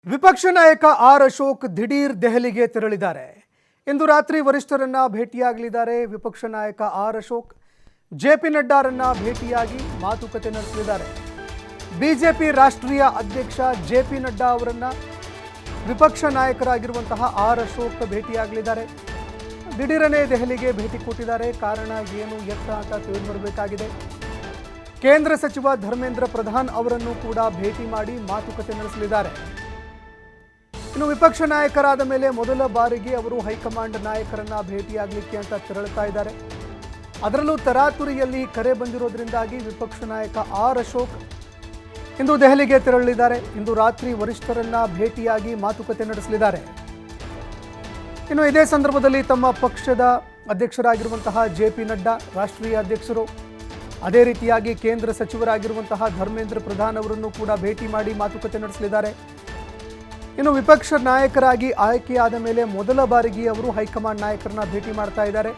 ವಿಪಕ್ಷ ನಾಯಕ ಆರ್ ಅಶೋಕ್ ದಿಢೀರ್ ದೆಹಲಿಗೆ ತೆರಳಿದ್ದಾರೆ. ಇಂದು ರಾತ್ರಿ ವರಿಷ್ಠರನ್ನ ಭೇಟಿಯಾಗಲಿದ್ದಾರೆ. ವಿಪಕ್ಷ ನಾಯಕ ಆರ್ ಅಶೋಕ್ ಜೆಪಿ ನಡ್ಡಾರನ್ನ ಭೇಟಿಯಾಗಿ ಮಾತುಕತೆ ನಡೆಸಲಿದ್ದಾರೆ. ಬಿಜೆಪಿ ರಾಷ್ಟ್ರೀಯ ಅಧ್ಯಕ್ಷ ಜೆಪಿ ನಡ್ಡಾ ಅವರನ್ನ ವಿಪಕ್ಷ ನಾಯಕರಾಗಿರುವಂತಹ ಆರ್ ಅಶೋಕ್ ಭೇಟಿಯಾಗಲಿದ್ದಾರೆ. ದಿಢೀರನೇ ದೆಹಲಿಗೆ ಭೇಟಿ ಕೊಟ್ಟಿದ್ದಾರೆ. ಕಾರಣ ಏನು ಎತ್ತ ಅಂತ ತಿಳಿದು ಬರಬೇಕಾಗಿದೆ. ಕೇಂದ್ರ ಸಚಿವ ಧರ್ಮೇಂದ್ರ ಪ್ರಧಾನ್ ಅವರನ್ನು ಕೂಡ ಭೇಟಿ ಮಾಡಿ ಮಾತುಕತೆ ನಡೆಸಲಿದ್ದಾರೆ. ಇನ್ನು ವಿಪಕ್ಷ ನಾಯಕರಾದ ಮೇಲೆ ಮೊದಲ ಬಾರಿಗೆ ಅವರು ಹೈಕಮಾಂಡ್ ನಾಯಕರನ್ನ ಭೇಟಿಯಾಗಲಿಕ್ಕೆ ಅಂತ ತೆರಳುತ್ತಾ ಇದ್ದಾರೆ. ಅದರಲ್ಲೂ ತರಾತುರಿಯಲ್ಲಿ ಕರೆ ಬಂದಿರೋದ್ರಿಂದಾಗಿ ವಿಪಕ್ಷ ನಾಯಕ ಆರ್ ಅಶೋಕ್ ಇಂದು ದೆಹಲಿಗೆ ತೆರಳಲಿದ್ದಾರೆ. ಇಂದು ರಾತ್ರಿ ವರಿಷ್ಠರನ್ನ ಭೇಟಿಯಾಗಿ ಮಾತುಕತೆ ನಡೆಸಲಿದ್ದಾರೆ. ಇನ್ನು ಇದೇ ಸಂದರ್ಭದಲ್ಲಿ ತಮ್ಮ ಪಕ್ಷದ ಅಧ್ಯಕ್ಷರಾಗಿರುವಂತಹ ಜೆಪಿ ನಡ್ಡಾ ರಾಷ್ಟ್ರೀಯ ಅಧ್ಯಕ್ಷರು, ಅದೇ ರೀತಿಯಾಗಿ ಕೇಂದ್ರ ಸಚಿವರಾಗಿರುವಂತಹ ಧರ್ಮೇಂದ್ರ ಪ್ರಧಾನ್ ಅವರನ್ನು ಕೂಡ ಭೇಟಿ ಮಾಡಿ ಮಾತುಕತೆ ನಡೆಸಲಿದ್ದಾರೆ. ಇನ್ನು ವಿಪಕ್ಷ ನಾಯಕರಾಗಿ ಆಯ್ಕೆಯಾದ ಮೇಲೆ ಮೊದಲ ಬಾರಿಗೆ ಅವರು ಹೈಕಮಾಂಡ್ ನಾಯಕರನ್ನ ಭೇಟಿ ಮಾಡ್ತಾ ಇದ್ದಾರೆ.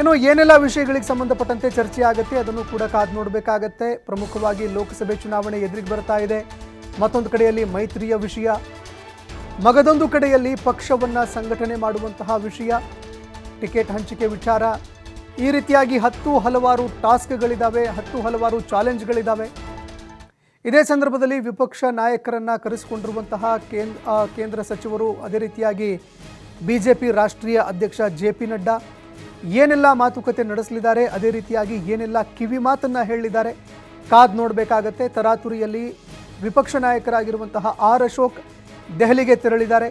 ಇನ್ನು ಏನೆಲ್ಲ ವಿಷಯಗಳಿಗೆ ಸಂಬಂಧಪಟ್ಟಂತೆ ಚರ್ಚೆ ಆಗುತ್ತೆ ಅದನ್ನು ಕೂಡ ಕಾದು ನೋಡಬೇಕಾಗತ್ತೆ. ಪ್ರಮುಖವಾಗಿ ಲೋಕಸಭೆ ಚುನಾವಣೆ ಎದುರಿಗೆ ಬರ್ತಾ ಇದೆ. ಮತ್ತೊಂದು ಕಡೆಯಲ್ಲಿ ಮೈತ್ರಿಯ ವಿಷಯ, ಮಗದೊಂದು ಕಡೆಯಲ್ಲಿ ಪಕ್ಷವನ್ನ ಸಂಘಟನೆ ಮಾಡುವಂತಹ ವಿಷಯ, ಟಿಕೆಟ್ ಹಂಚಿಕೆ ವಿಚಾರ, ಈ ರೀತಿಯಾಗಿ ಹಲವಾರು ಟಾಸ್ಕ್ಗಳಿದ್ದಾವೆ, ಹಲವಾರು ಚಾಲೆಂಜ್ಗಳಿದ್ದಾವೆ. ಇದೇ ಸಂದರ್ಭದಲ್ಲಿ ವಿಪಕ್ಷ ನಾಯಕರನ್ನ ಕರೆಸಿಕೊಂಡಿರುವಂತಹ ಕೇಂದ್ರ ಸಚಿವರು, ಅದೇ ರೀತಿಯಾಗಿ ಬಿಜೆಪಿ ರಾಷ್ಟ್ರೀಯ ಅಧ್ಯಕ್ಷ ಜೆಪಿ ನಡ್ಡಾ ಏನೆಲ್ಲ ಮಾತುಕತೆ ನಡೆಸಲಿದ್ದಾರೆ, ಅದೇ ರೀತಿಯಾಗಿ ಏನೆಲ್ಲ ಕಿವಿ ಮಾತನ್ನ ಹೇಳಿದ್ದಾರೆ ಕಾದು ನೋಡಬೇಕಾಗತ್ತೆ. ತರಾತುರಿಯಲ್ಲಿ ವಿಪಕ್ಷ ನಾಯಕರಾಗಿರುವಂತಹ ಆರ್ ಅಶೋಕ್ ದೆಹಲಿಗೆ ತೆರಳಿದ್ದಾರೆ.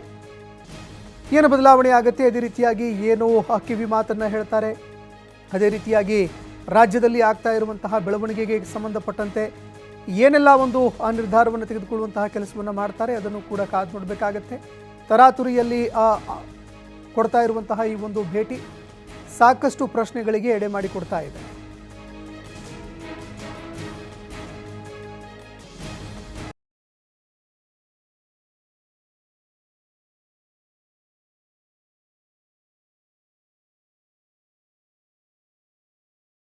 ಏನು ಬದಲಾವಣೆ ಆಗುತ್ತೆ, ಅದೇ ರೀತಿಯಾಗಿ ಏನು ಕಿವಿ ಮಾತನ್ನ ಹೇಳ್ತಾರೆ, ಅದೇ ರೀತಿಯಾಗಿ ರಾಜ್ಯದಲ್ಲಿ ಆಗ್ತಾ ಇರುವಂತಹ ಬೆಳವಣಿಗೆಗೆ ಸಂಬಂಧಪಟ್ಟಂತೆ ಏನೆಲ್ಲ ಒಂದು ಆ ನಿರ್ಧಾರವನ್ನು ತೆಗೆದುಕೊಳ್ಳುವಂತಹ ಕೆಲಸವನ್ನು ಮಾಡ್ತಾರೆ ಅದನ್ನು ಕೂಡ ಕಾದು ನೋಡಬೇಕಾಗತ್ತೆ. ತರಾತುರಿಯಲ್ಲಿ ಕೊಡ್ತಾ ಇರುವಂತಹ ಈ ಒಂದು ಭೇಟಿ ಸಾಕಷ್ಟು ಪ್ರಶ್ನೆಗಳಿಗೆ ಎಡೆ ಮಾಡಿಕೊಡ್ತಾ ಇದೆ.